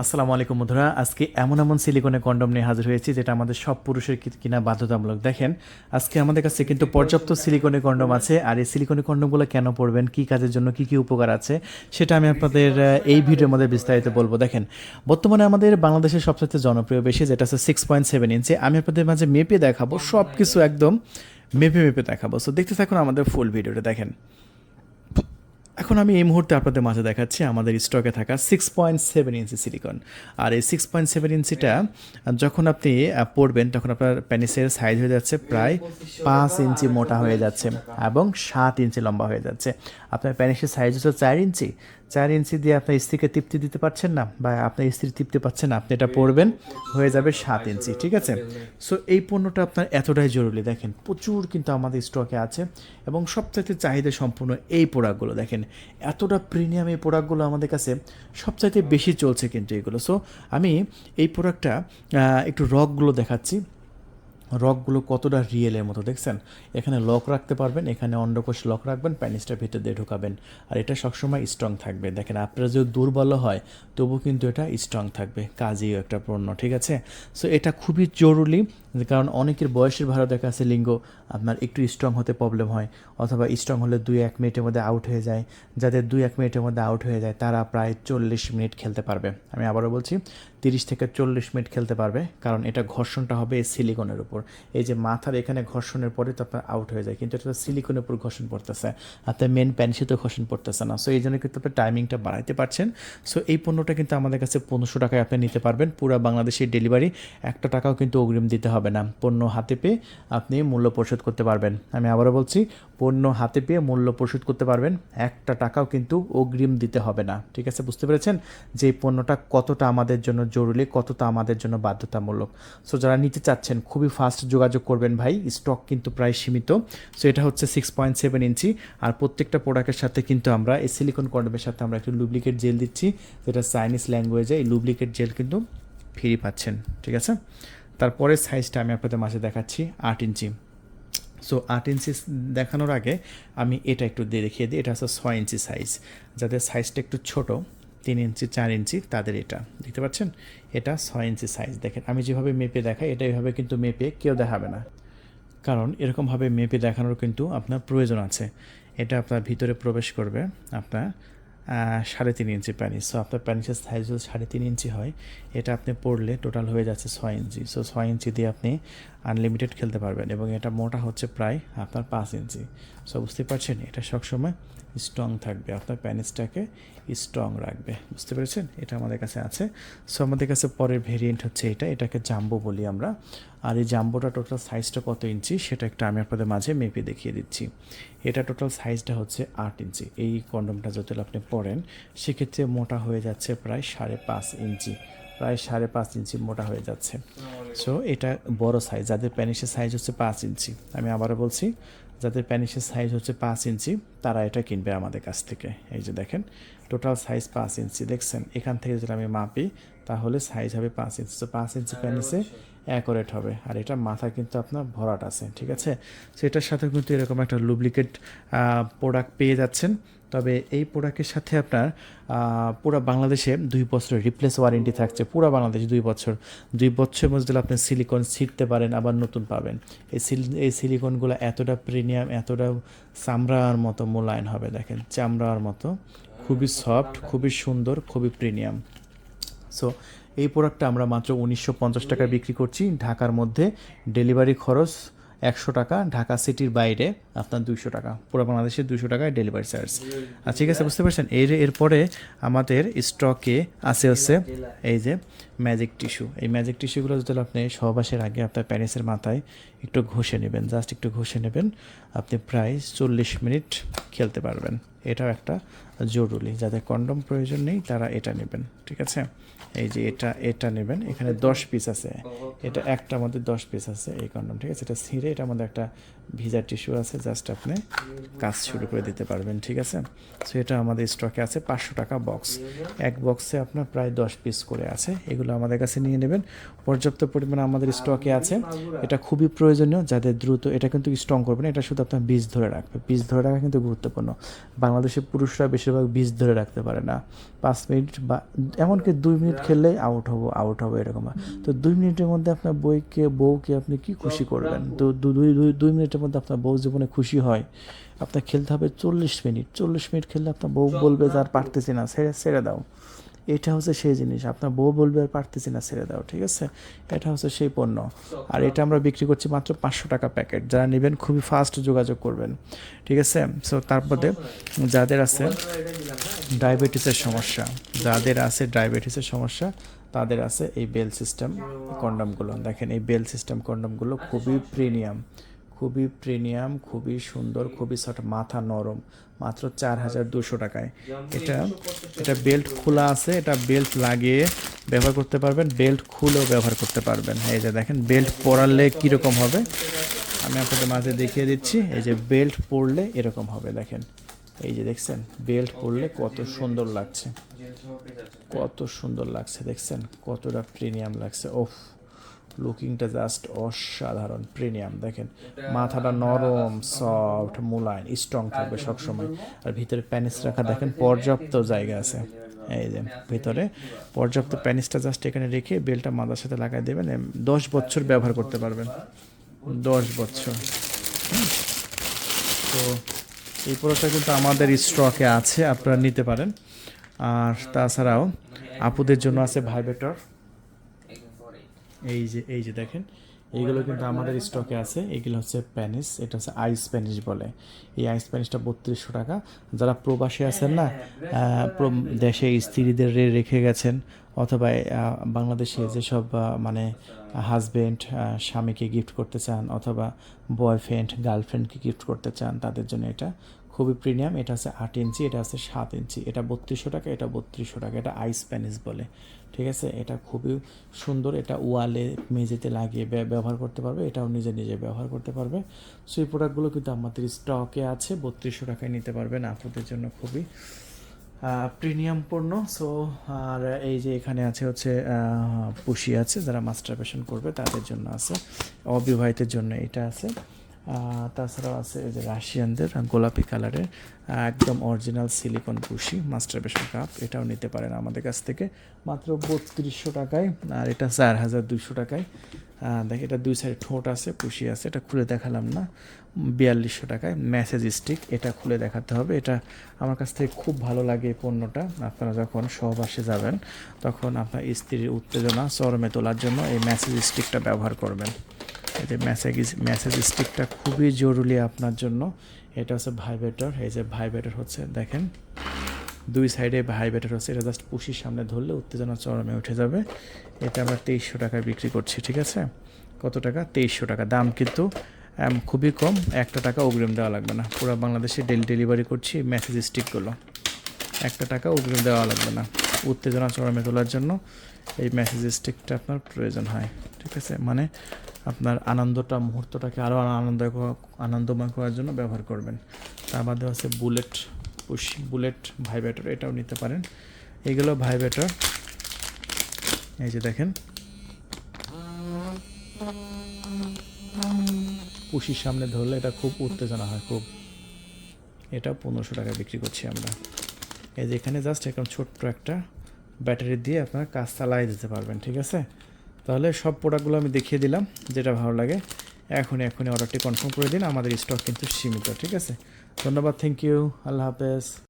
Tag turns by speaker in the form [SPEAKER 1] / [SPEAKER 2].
[SPEAKER 1] আসসালামু আলাইকুম বন্ধুরা, আজকে এমন সিলিকনের কন্ডম নিয়ে হাজির হয়েছি যেটা আমাদের সব পুরুষের কিনা বাধ্যতামূলক। দেখেন, আজকে আমাদের কাছে কিন্তু পর্যাপ্ত সিলিকনের কন্ডম আছে। আর এই সিলিকনের কন্ডমগুলো কেন পড়বেন, কী কাজের জন্য, কী কী উপকার আছে, সেটা আমি আপনাদের এই ভিডিওর মধ্যে বিস্তারিত বলবো। দেখেন, বর্তমানে আমাদের বাংলাদেশের সবচেয়ে জনপ্রিয় বেশি যেটা হচ্ছে 6.7 ইঞ্চি। আমি আপনাদের মাঝে মেপে দেখাবো, সব কিছু একদম মেপে মেপে দেখাবো। সো দেখতে থাকুন আমাদের ফুল ভিডিওটা। দেখেন, এখন আমি এই মুহূর্তে আপনাদের মাঝে দেখাচ্ছি আমাদের স্টকে থাকা 6.7 ইঞ্চি সিলিকন। আর এই 6.7 ইঞ্চিটা যখন আপনি পরবেন তখন আপনার প্যানিসের সাইজ হয়ে যাচ্ছে প্রায় 5 ইঞ্চি মোটা হয়ে যাচ্ছে এবং 7 ইঞ্চি লম্বা হয়ে যাচ্ছে। আপনার প্যানিসের সাইজ হচ্ছে 4 ইঞ্চি। 4 ইঞ্চি দিয়ে আপনার স্ত্রীকে তৃপ্তি দিতে পারছেন না, বা আপনার স্ত্রী তৃপ্তি পাচ্ছেন না, আপনি এটা পরবেন, হয়ে যাবে 7 ইঞ্চি। ঠিক আছে? সো এই পণ্যটা আপনার এতটাই জরুরি। দেখেন, প্রচুর কিন্তু আমাদের স্টকে আছে এবং সবচাইতে চাহিদা সম্পূর্ণ এই প্রোডাক্টগুলো। দেখেন, এতটা প্রিমিয়াম এই প্রোডাক্টগুলো আমাদের কাছে সবচাইতে বেশি চলছে কিন্তু এগুলো। সো আমি এই প্রোডাক্টটা একটু রকগুলো দেখাচ্ছি। রকগুলো কতটা রিয়েলের মতো দেখছেন। এখানে লক রাখতে পারবেন, এখানে অন্ডকোষ লক রাখবেন, প্যানিসটা ভিতর দিয়ে ঢোকাবেন, আর এটা সবসময় স্ট্রং থাকবে। দেখেন, আপনারা যদি দুর্বল হয় তবু কিন্তু এটা স্ট্রং থাকবে, কাজেও একটা পণ্য। ঠিক আছে? সো এটা খুবই জরুরি, কারণ অনেকের বয়সের ভালো দেখা আছে লিঙ্গ আপনার একটু স্ট্রং হতে প্রবলেম হয়, অথবা স্ট্রং হলে 2-1 মিনিটের মধ্যে আউট হয়ে যায়। যাদের 2-1 মিনিটের মধ্যে আউট হয়ে যায় তারা প্রায় 40 মিনিট খেলতে পারবে। আমি আবারও বলছি, 30 থেকে 40 মিনিট খেলতে পারবে, কারণ এটা ঘর্ষণটা হবে এই সিলিকনের উপর। এই যে মাথার এখানে ঘর্ষণের পরে তো আপনার আউট হয়ে যায়, কিন্তু এটা তো সিলিকনের উপর ঘর্ষণ পড়তেছে, আপনার মেন প্যানিসে তো ঘর্ষণ পড়তেছে না। সো এই জন্য কিন্তু আপনি টাইমিংটা বাড়াইতে পারছেন। সো এই পণ্যটা কিন্তু আমাদের কাছে 1500 টাকায় আপনি নিতে পারবেন, পুরো বাংলাদেশের ডেলিভারি। একটা টাকাও কিন্তু অগ্রিম দিতে হবে না, পণ্য হাতে পেয়ে আপনি মূল্য পরিশোধ করতে পারবেন। আমি আবারও বলছি, পণ্য হাতে পেয়ে মূল্য পরিশোধ করতে পারবেন, একটা টাকাও কিন্তু অগ্রিম দিতে হবে না। ঠিক আছে? বুঝতে পেরেছেন যে এই পণ্যটা কতটা আমাদের জন্য জরুরি, কতটা আমাদের জন্য বাধ্যতামূলক। সো যারা নিতে চাচ্ছেন খুবই ফাস্ট যোগাযোগ করবেন ভাই, স্টক কিন্তু প্রায় সীমিত। সো এটা হচ্ছে 6.7 ইঞ্চি। আর প্রত্যেকটা প্রোডাক্টের সাথে কিন্তু আমরা এই সিলিকন কন্ডোমের সাথে আমরা একটু লুব্রিকেট জেল দিচ্ছি, যেটা চাইনিজ ল্যাঙ্গুয়েজে এই লুব্রিকেট জেল কিন্তু ফ্রি পাচ্ছেন। ঠিক আছে? তারপরে সাইজটা আমি আপনাদের মাঝে দেখাচ্ছি 8 ইঞ্চি। সো 8 ইঞ্চি দেখানোর আগে আমি এটা একটু দিয়ে দেখিয়ে দিই। এটা হচ্ছে 6 ইঞ্চি সাইজ। যাদের সাইজটা একটু ছোট, 3 ইঞ্চি 4 ইঞ্চি, তাদের এটা দেখতে পাচ্ছেন, এটা 6 ইঞ্চি সাইজ। দেখেন, আমি যেভাবে মেপে দেখাই এটা এইভাবে কিন্তু মেপে কেউ দেখাবে না, কারণ এরকমভাবে মেপে দেখানোর কিন্তু আপনার প্রয়োজন আছে। এটা আপনার ভিতরে প্রবেশ করবে আপনার 3.5 ইঞ্চি প্যানিস। সো আপনার প্যানিসের সাইজ যদি 3.5 ইঞ্চি হয়, এটা আপনি পড়লে টোটাল হয়ে যাচ্ছে 6 ইঞ্চি। সো 6 ইঞ্চি দিয়ে আপনি আনলিমিটেড খেলতে পারবেন, এবং এটা মোটা হচ্ছে প্রায় আপনার 5 ইঞ্চি। সো বুঝতে পারছেন, এটা সবসময় স্ট্রং থাকবে, আপনার প্যানিসটাকে স্ট্রং রাখবে। বুঝতে পেরেছেন? এটা আমাদের কাছে আছে। সো আমাদের কাছে পরের ভেরিয়েন্ট হচ্ছে এটা, এটাকে জাম্বো বলি আমরা। আর এই জাম্বোটা টোটাল সাইজটা কত ইঞ্চি সেটা একটা আমি আপনাদের মাঝে মেপে দেখিয়ে দিচ্ছি। এটা টোটাল সাইজটা হচ্ছে 8 ইঞ্চি। এই কন্ডোমটা যদি আপনি পরেন সেক্ষেত্রে মোটা হয়ে যাচ্ছে প্রায় 5.5 ইঞ্চি, প্রায় 5.5 ইঞ্চি মোটা হয়ে যাচ্ছে। সো এটা বড় সাইজ। যাদের প্যানিসের সাইজ হচ্ছে 5 ইঞ্চি, আমি আবারও বলছি, যাদের প্যানিসের সাইজ হচ্ছে 5 ইঞ্চি তারা এটা কিনবে আমাদের কাছ থেকে। এই যে দেখেন, টোটাল সাইজ 5 ইঞ্চি। দেখছেন, এখান থেকে যদি আমি মাপি তাহলে সাইজ হবে 5 ইঞ্চি। তো 5 ইঞ্চি প্যানিসে অ্যাকোরেট হবে। আর এটা মাথা কিন্তু আপনার ভরাট আছে। ঠিক আছে? সেটার সাথে কিন্তু এরকম একটা লুব্রিকেট প্রোডাক্ট পেয়ে যাচ্ছেন। তবে এই প্রোডাক্টের সাথে আপনার পুরো বাংলাদেশে 2 বছরের রিপ্লেস ওয়ারেন্টি থাকছে। পুরো বাংলাদেশে 2 বছর। 2 বছরের মধ্যে আপনি সিলিকন ছিঁড়তে পারেন, আবার নতুন পাবেন। এই সিলিকনগুলো এতটা প্রিমিয়াম, এতটা চামড়ার মতো মোলায়েম হবে। দেখেন, চামড়ার মতো, খুবই সফট, খুবই সুন্দর, খুবই প্রিমিয়াম। সো এই প্রোডাক্টটা আমরা মাত্র 1950 টাকায় বিক্রি করছি। ঢাকার মধ্যে ডেলিভারি খরচ 100 টাকা, ঢাকা সিটির বাইরে আপনার 200 টাকা, পুরো বাংলাদেশে 200 টাকায় ডেলিভারি চার্জ। আর ঠিক আছে, বুঝতে পারছেন? এরপরে আমাদের স্টকে আছে হচ্ছে এই যে ম্যাজিক টিস্যু। এই ম্যাজিক টিস্যুগুলো যদি আপনি সহবাসের আগে আপনার প্যানিসের মাথায় একটু ঘষে নেবেন, জাস্ট একটু ঘষে নেবেন, আপনি প্রায় 40 মিনিট খেলতে পারবেন। এটাও একটা জরুরি, যাদের কন্ডম প্রয়োজন নেই তারা এটা নেবেন। ঠিক আছে? এই যে এটা নেবেন, এখানে 10 পিস আছে, এটা একটার মধ্যে 10 পিস আছে এই কন্ডম। ঠিক আছে? এটা ছিঁড়ে এটার মধ্যে একটা ভিজা টিস্যু আছে, জাস্ট আপনি কাজ শুরু করে দিতে পারবেন। ঠিক আছে? সো এটা আমাদের স্টকে আছে 500 টাকা বক্স। এক বক্সে আপনার প্রায় 10 পিস করে আছে। এগুলো আমাদের কাছে নিয়ে নেবেন, পর্যাপ্ত পরিমাণে আমাদের স্টকে আছে। এটা খুবই প্রয়োজনীয় যাদের দ্রুত। এটা কিন্তু স্ট্রং করবে না, এটা শুধু আপনার বীজ ধরে রাখবে। বীজ ধরে রাখা কিন্তু গুরুত্বপূর্ণ। বাংলাদেশের পুরুষরা বেশি বেশিরভাগ বীজ ধরে রাখতে পারে না। 5 মিনিট বা এমনকি 2 মিনিট খেললেই আউট হবে এরকম। তো 2 মিনিটের মধ্যে আপনার বউকে আপনি কি খুশি করবেন? তো 2 মিনিটের মধ্যে আপনার বউ জীবনে খুশি হয়, আপনার খেলতে হবে 40 মিনিট। 40 মিনিট খেললে আপনার বউ বলবে যে আর পারতেছি না, ছেড়ে ছেড়ে দাও। এটা হচ্ছে সেই জিনিস, আপনার বউ বলবে আর পারতেছি না, ছেড়ে দাও, ঠিক আছে? এটা হচ্ছে সেই পণ্য। আর এটা আমরা বিক্রি করছি মাত্র 500 টাকা প্যাকেট। যারা নেবেন খুবই ফাস্ট যোগাযোগ করবেন, ঠিক আছে? সো তারপরে যাদের আছে ডায়াবেটিসের সমস্যা, তাদের আছে এই বেল সিস্টেম কন্ডমগুলো। দেখেন এই বেল সিস্টেম কন্ডমগুলো খুবই প্রিমিয়াম, খুবই সুন্দর, খুবই সফট, মাথা নরম, মাত্র 4200 টাকায়। এটা বেল্ট খোলা আছে, এটা বেল্ট লাগিয়ে ব্যবহার করতে পারবেন, বেল্ট খুলেও ব্যবহার করতে পারবেন। এই যে দেখেন বেল্ট পরালে কীরকম হবে আমি আপনাদের মাঝে দেখিয়ে দিচ্ছি। এই যে বেল্ট পরলে এরকম হবে, দেখেন এই যে দেখছেন বেল্ট পরলে কত সুন্দর লাগছে, দেখছেন কতটা প্রিমিয়াম লাগছে। ওফ, লুকিংটা জাস্ট অসাধারণ প্রিমিয়াম। দেখেন মাথাটা নরম, সফট, মোলায়েম, স্ট্রং থাকবে সবসময়। আর ভিতরে প্যানিস রাখা দেখেন পর্যাপ্ত জায়গা আছে। এই যে ভিতরে পর্যাপ্ত প্যানিসটা জাস্ট এখানে রেখে বেলটা মাথার সাথে লাগাই দেবেন, 10 বছর ব্যবহার করতে পারবেন, 10 বছর। তো এই প্রোডাক্টটা কিন্তু আমাদের স্টকে আছে, আপনারা নিতে পারেন। আর তাছাড়াও আপুদের জন্য আছে ভাইব্রেটর। এই যে দেখেন এইগুলো কিন্তু আমাদের স্টকে আছে। এগুলো হচ্ছে প্যানিস, এটা হচ্ছে আইস প্যানিস বলে। এই আইস প্যানিসটা 3200 টাকা। যারা প্রবাসী আছেন না, দেশে স্ত্রীদের রেখে গেছেন, অথবা বাংলাদেশে যেসব মানে হাজব্যান্ড স্বামীকে গিফট করতে চান, অথবা বয়ফ্রেন্ড গার্লফ্রেন্ডকে গিফট করতে চান, তাদের জন্য এটা খুবই প্রিমিয়াম। এটা আছে 8 ইঞ্চি, এটা আছে 7 ইঞ্চি। এটা 3200 টাকা, এটা 3200 টাকা। এটা আইস প্যানিস বলে, ঠিক আছে? এটা খুবই সুন্দর, এটা ওয়ালে মেঝেতে লাগিয়ে ব্যবহার করতে পারবে, এটাও নিজে ব্যবহার করতে পারবে। সো এই প্রোডাক্টগুলো কিন্তু আমাদের স্টকে আছে, 3200 টাকায় নিতে পারবেন। আপনাদের জন্য খুবই প্রিমিয়াম পণ্য। সো আর এই যে এখানে আছে হচ্ছে পুশি আছে, যারা মাস্টারবেশন করবে তাদের জন্য আছে, অবিবাহিতের জন্য এটা আছে। তাছাড়াও আছে এই যে রাশিয়ানদের গোলাপি কালারের একদম অরিজিনাল সিলিকন পুশি মাস্টারবেশন কাপ, এটাও নিতে পারেন আমাদের কাছ থেকে মাত্র 3200 টাকায়। আর এটা 4200 টাকায়। দেখ এটা 2 সাইড ঠোঁট আছে, পুশি আছে, এটা খুলে দেখালাম না, 4200 টাকায়। মেসেজ স্টিক, এটা খুলে দেখাতে হবে। এটা আমার কাছ থেকে খুব ভালো লাগে এই পণ্যটা। আপনারা যখন সহবাসে যাবেন তখন আপনার স্ত্রীর উত্তেজনা চরমে তোলার জন্য এই মেসেজ স্টিকটা ব্যবহার করবেন। এই যে মেসেজ স্টিকটা খুবই জরুরি আপনার জন্য। এটা হচ্ছে ভাইব্রেটর। এই যে ভাইব্রেটর হচ্ছে দেখেন 2 সাইডে ভাইব্রেটর হচ্ছে, এটা জাস্ট পুশির সামনে ধরলে উত্তেজনা চরমে উঠে যাবে। এটা আমরা 2300 টাকায় বিক্রি করছি, ঠিক আছে? কত টাকা? 2300 টাকা। দাম কিন্তু খুবই কম, 1 টাকা অগ্রিম দেওয়া লাগবে না। পুরো বাংলাদেশে ডেলিভারি করছি মেসেজ স্টিকগুলো, 1 টাকা অগ্রিম দেওয়া লাগবে না। উত্তেজনা চরমে তোলার জন্য এই মেসেজ স্টিকটা আপনার প্রয়োজন হয়, ঠিক আছে? মানে আপনার মুহূর্তটাকে আরও আনন্দময় করার জন্য ব্যবহার করবেন। তার বাদে আছে বুলেট ভাইব্রেটর, এটাও নিতে পারেন। এগুলো ভাইব্রেটর, এই যে দেখেন পুশির সামনে ধরলে এটা খুব উত্তেজনা হয়, খুব। এটা 1500 টাকায় বিক্রি করছি আমরা। এই যে এখানে জাস্ট এখন ছোট্ট একটা ব্যাটারি দিয়ে আপনারা কাজ চালাই দিতে পারবেন, ঠিক আছে? তাহলে সব প্রোডাক্টগুলো আমি দেখিয়ে দিলাম, যেটা ভালো লাগে এখনই অর্ডারটি কনফার্ম করে দিন। আমাদের স্টক কিন্তু সীমিত, ঠিক আছে? ধন্যবাদ, থ্যাংক ইউ, আল্লাহ হাফেজ।